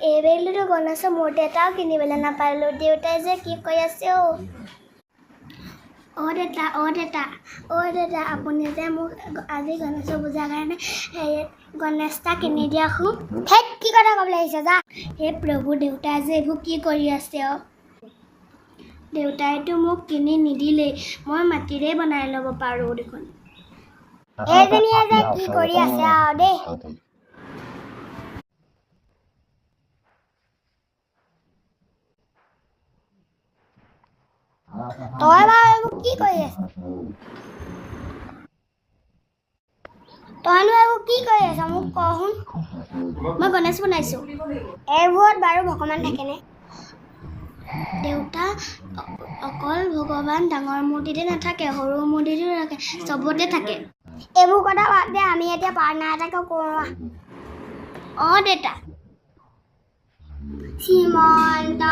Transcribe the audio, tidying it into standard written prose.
এইবেলিতো গণেশৰ মূৰ্তি এটাও কিনিবলৈ নাপালোঁ দেউতাই যে কি কৈ আছে দেউতা আপুনি যে মোক আজি গণেশৰ পূজাৰ কাৰণে গণেশ এটা কিনি দিয়কচোন হেই কি কথা ক'বলৈ আহিছে যা হে প্ৰভু দেউতাই যে এইবোৰ কি কৰি আছে দেউতাইতো মোক কিনি নিদিলেই মই মাটিৰে বনাই ল'ব পাৰোঁ দেখোন এইজনীয়ে যে কি কৰি আছে আৰু দেই তই বাৰু এইবোৰ কি কৰি আছ তইনো এইবোৰ কি কৰি আছ মোক কচোন মই গণেশ বনাইছোঁ এইবোৰত বাৰু ভগৱান থাকেনে দেউতা অকল ভগৱান ডাঙৰ মূৰ্তিতে নাথাকে সৰু মূৰ্তিতো থাকে চবতে থাকে এইবোৰ কথা বাদ দে আমি এতিয়া প্ৰাৰ্থনা এটাকে কৰোঁ দেউতা শ্ৰীমন্ত